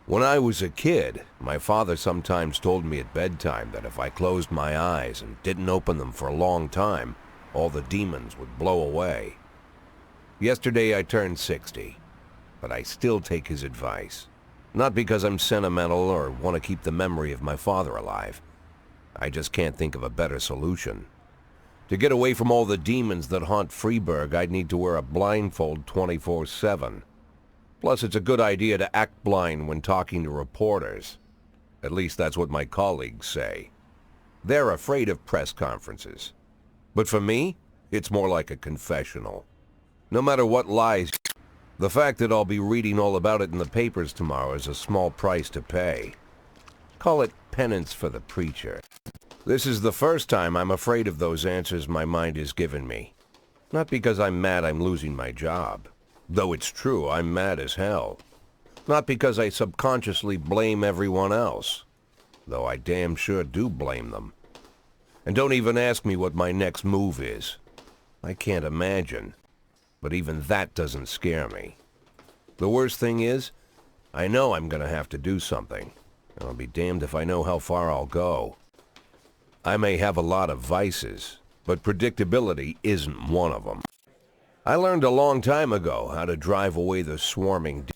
When I was a kid, my father sometimes told me at bedtime that if I closed my eyes and didn't open them for a long time, all the demons would blow away. Yesterday I turned 60, but I still take his advice. Not because I'm sentimental or want to keep the memory of my father alive. I just can't think of a better solution. To get away from all the demons that haunt Freeburg, I'd need to wear a blindfold 24/7. Plus, it's a good idea to act blind when talking to reporters. At least that's what my colleagues say. They're afraid of press conferences. But for me, it's more like a confessional. No matter what lies, the fact that I'll be reading all about it in the papers tomorrow is a small price to pay. Call it penance for the preacher. This is the first time I'm afraid of those answers my mind has given me. Not because I'm mad I'm losing my job. Though it's true, I'm mad as hell. Not because I subconsciously blame everyone else. Though I damn sure do blame them. And don't even ask me what my next move is. I can't imagine. But even that doesn't scare me. The worst thing is, I know I'm gonna have to do something. And I'll be damned if I know how far I'll go. I may have a lot of vices, but predictability isn't one of them. I learned a long time ago how to drive away the swarming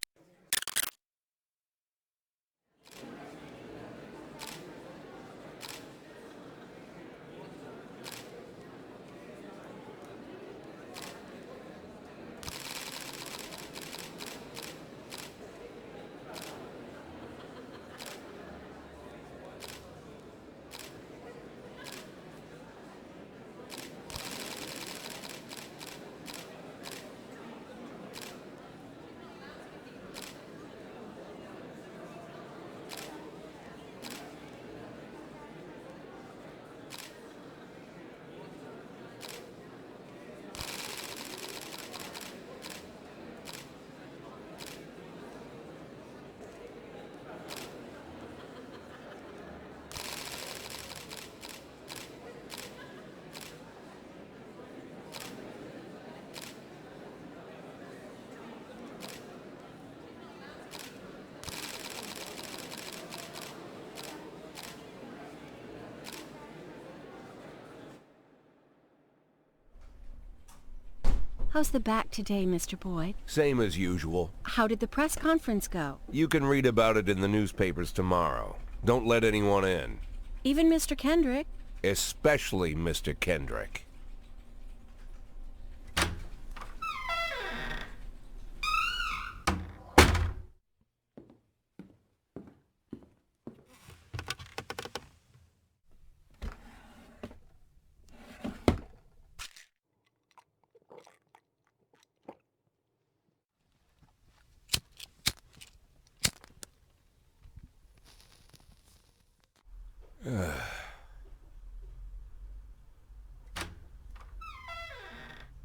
How's the back today, Mr. Boyd? Same as usual. How did the press conference go? You can read about it in the newspapers tomorrow. Don't let anyone in. Even Mr. Kendrick? Especially Mr. Kendrick.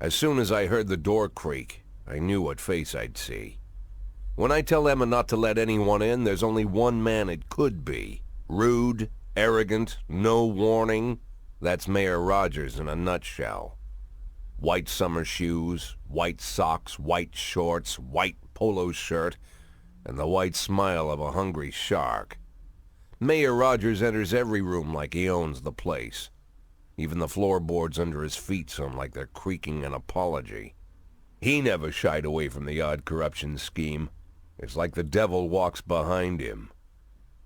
As soon as I heard the door creak, I knew what face I'd see. When I tell Emma not to let anyone in, there's only one man it could be. Rude, arrogant, no warning. That's Mayor Rogers in a nutshell. White summer shoes, white socks, white shorts, white polo shirt, and the white smile of a hungry shark. Mayor Rogers enters every room like he owns the place. Even the floorboards under his feet sound like they're creaking an apology. He never shied away from the odd corruption scheme. It's like the devil walks behind him.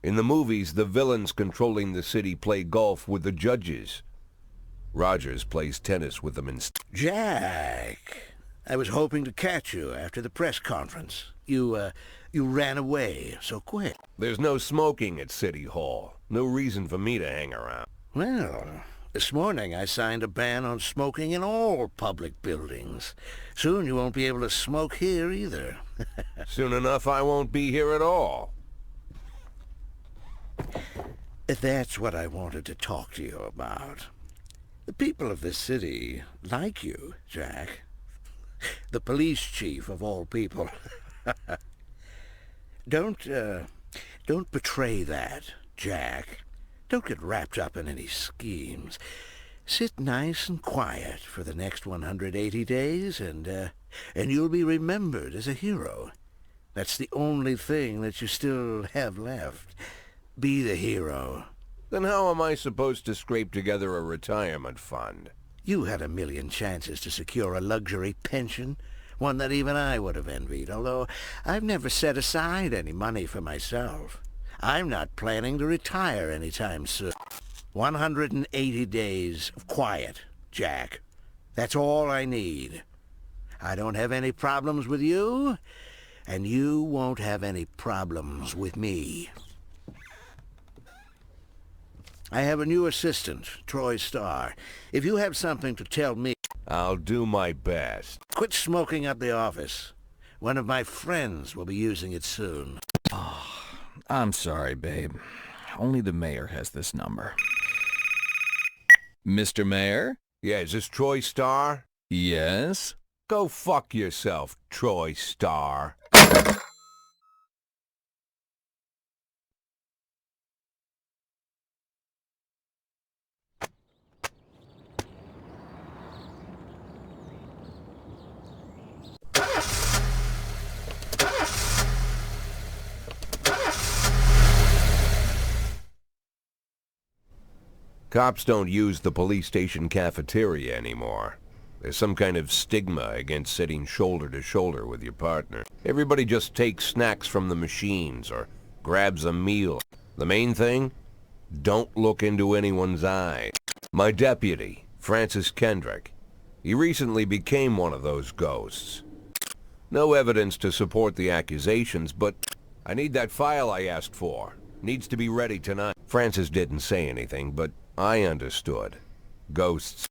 In the movies, the villains controlling the city play golf with the judges. Rogers plays tennis with them instead. Jack, I was hoping to catch you after the press conference. You ran away so quick. There's no smoking at City Hall. No reason for me to hang around. Well, this morning I signed a ban on smoking in all public buildings. Soon you won't be able to smoke here either. Soon enough I won't be here at all. That's what I wanted to talk to you about. The people of this city like you, Jack. The police chief of all people. Don't betray that, Jack. Don't get wrapped up in any schemes. Sit nice and quiet for the next 180 days, and you'll be remembered as a hero. That's the only thing that you still have left. Be the hero. Then how am I supposed to scrape together a retirement fund? You had a million chances to secure a luxury pension, one that even I would have envied, although I've never set aside any money for myself. I'm not planning to retire anytime soon. 180 days of quiet, Jack. That's all I need. I don't have any problems with you, and you won't have any problems with me. I have a new assistant, Troy Starr. If you have something to tell me... I'll do my best. Quit smoking up the office. One of my friends will be using it soon. I'm sorry, babe. Only the mayor has this number. Mr. Mayor? Yeah, is this Troy Starr? Yes? Go fuck yourself, Troy Starr. Cops don't use the police station cafeteria anymore. There's some kind of stigma against sitting shoulder to shoulder with your partner. Everybody just takes snacks from the machines or grabs a meal. The main thing? Don't look into anyone's eyes. My deputy, Francis Kendrick, he recently became one of those ghosts. No evidence to support the accusations, but I need that file I asked for. Needs to be ready tonight. Francis didn't say anything, but I understood. Ghosts.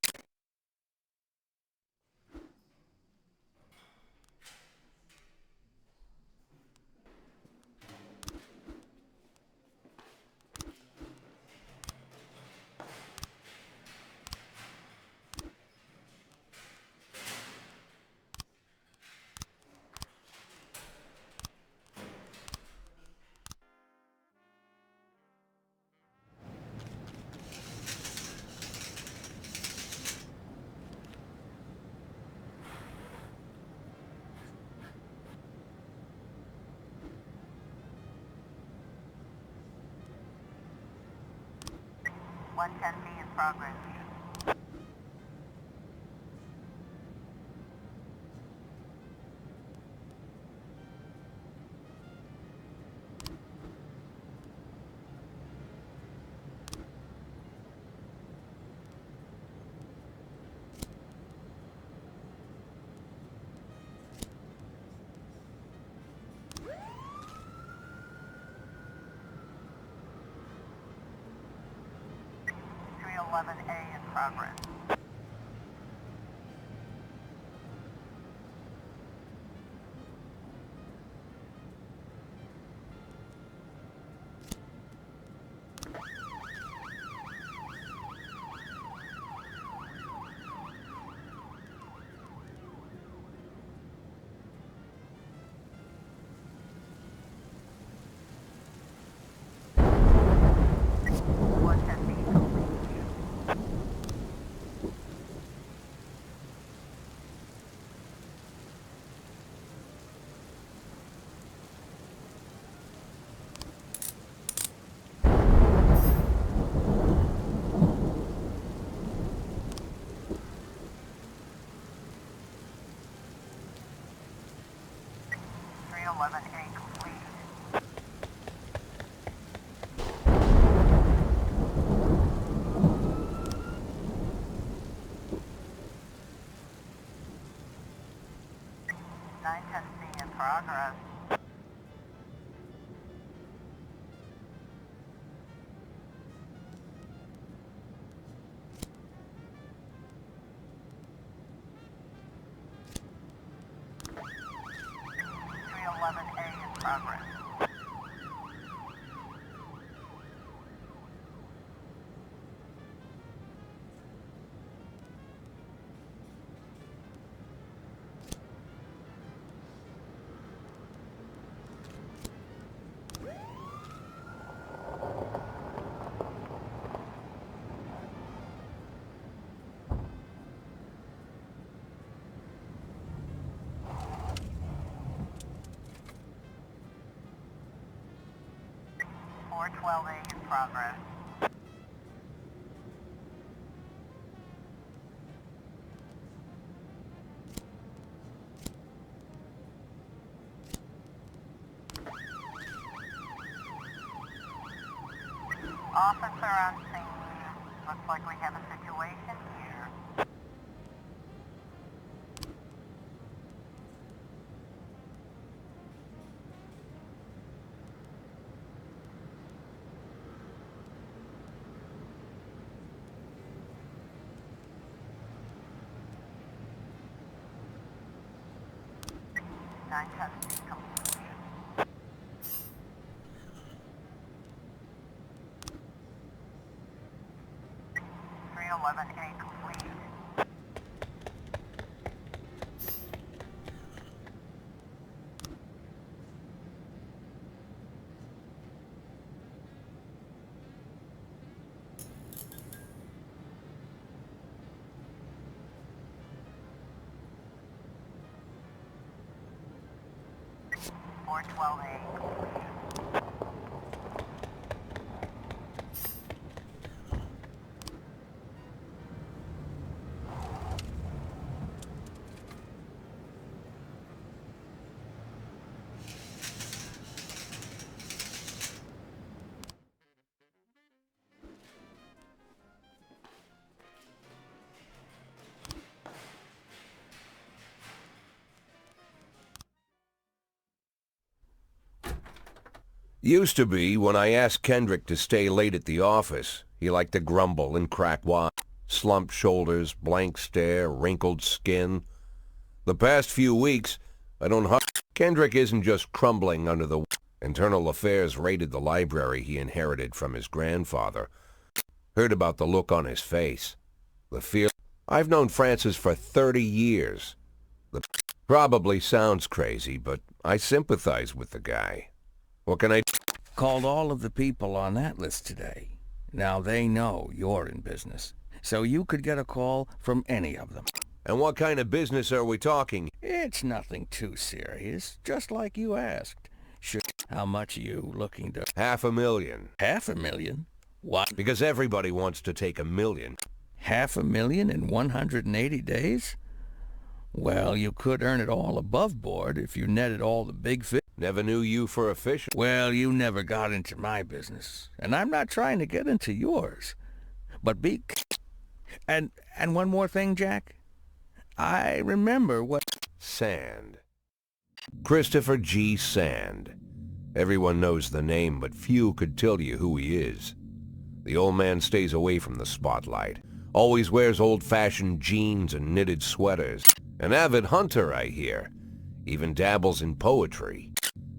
in progress. A in progress. Progress. A in progress. 412A in progress. Officer on scene. Looks like we have a situation here. Nine testing complete. 311A complete. Four 12A complete. Used to be, when I asked Kendrick to stay late at the office, he liked to grumble and crack wise. Slumped shoulders, blank stare, wrinkled skin. The past few weeks, I don't... Kendrick isn't just crumbling under the... Internal Affairs raided the library he inherited from his grandfather. Heard about the look on his face. The fear... I've known Francis for 30 years. Probably sounds crazy, but I sympathize with the guy. What can I... Called all of the people on that list today. Now they know you're in business, so you could get a call from any of them. And what kind of business are we talking? It's nothing too serious, just like you asked. Sure. How much are you looking to... $500,000. $500,000? What? Because everybody wants to take $1 million. $500,000 in 180 days? Well, you could earn it all above board if you netted all the big fish. Never knew you for a fisher. Well, you never got into my business, and I'm not trying to get into yours. But be... And one more thing, Jack. I remember what... Sand. Christopher G. Sand. Everyone knows the name, but few could tell you who he is. The old man stays away from the spotlight. Always wears old-fashioned jeans and knitted sweaters. An avid hunter, I hear. Even dabbles in poetry.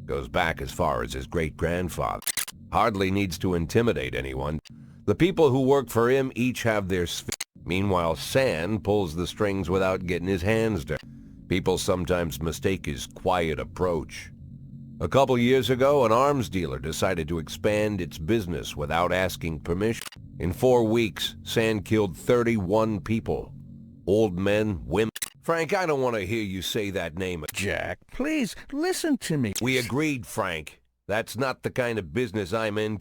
Goes back as far as his great-grandfather. Hardly needs to intimidate anyone. The people who work for him each have their sphere. Meanwhile, Sand pulls the strings without getting his hands dirty. People sometimes mistake his quiet approach. A couple years ago, an arms dealer decided to expand its business without asking permission. In 4 weeks, Sand killed 31 people. Old men, women. Frank, I don't want to hear you say that name. Jack, please, listen to me. We agreed, Frank. That's not the kind of business I'm in.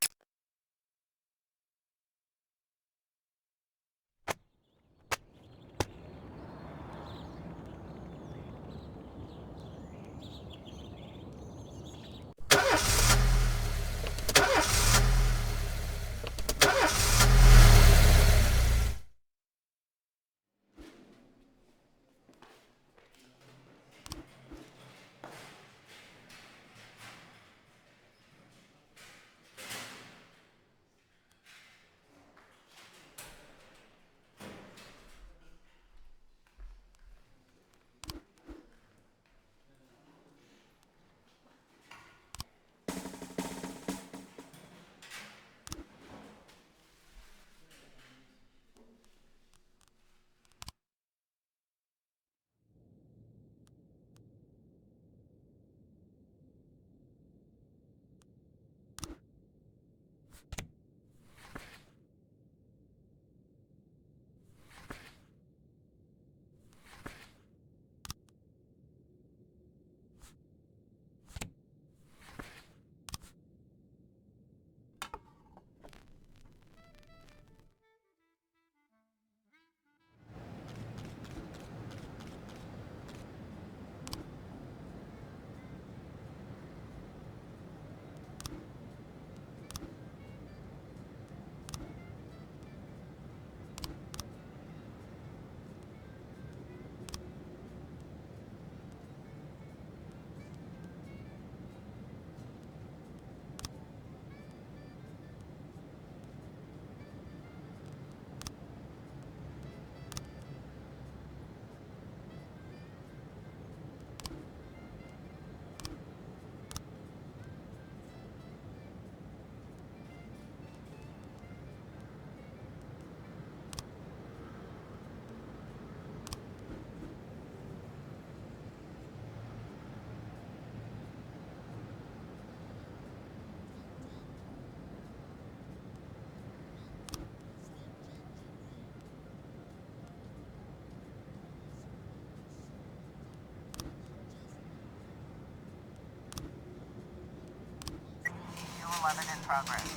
211 in progress.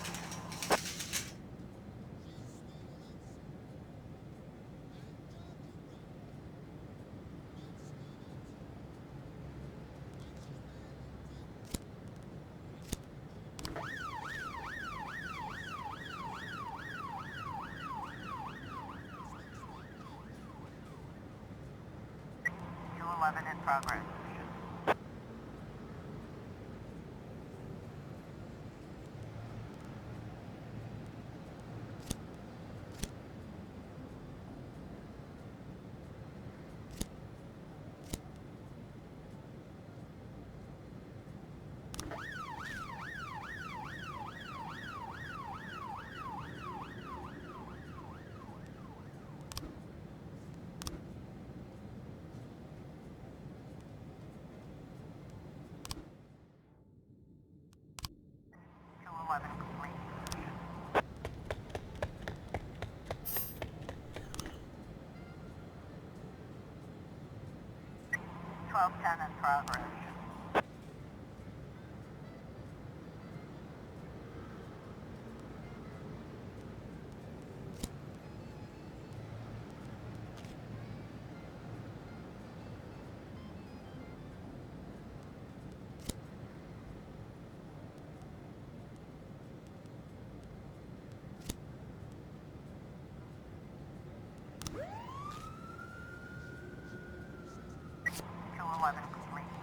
In progress. Complete. 1210 in progress. Complete.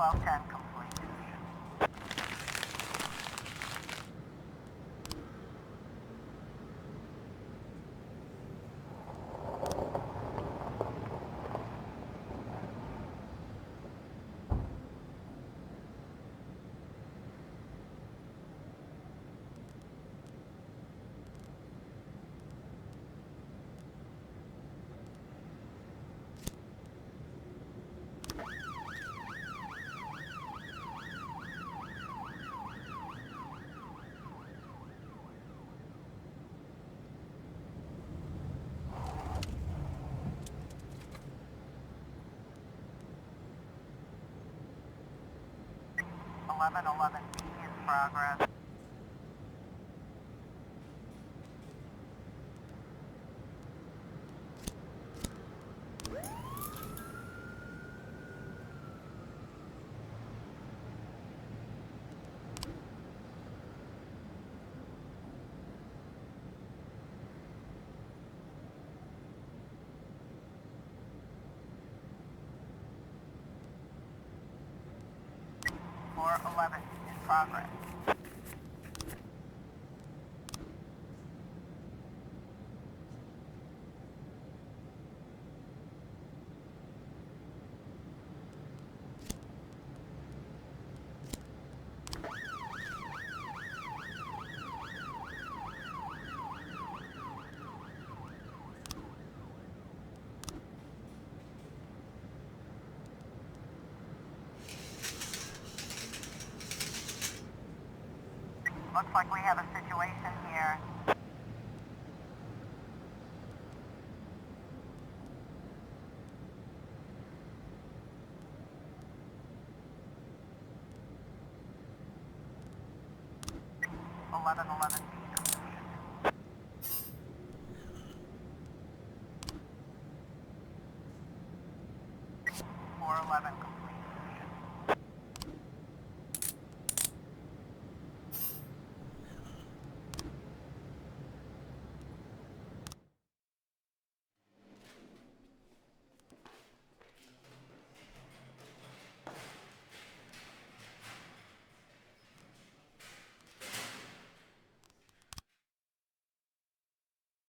1210 complete. B in progress. Floor 11 in progress. Looks like we have a situation here. Eleven complete. 411 complete.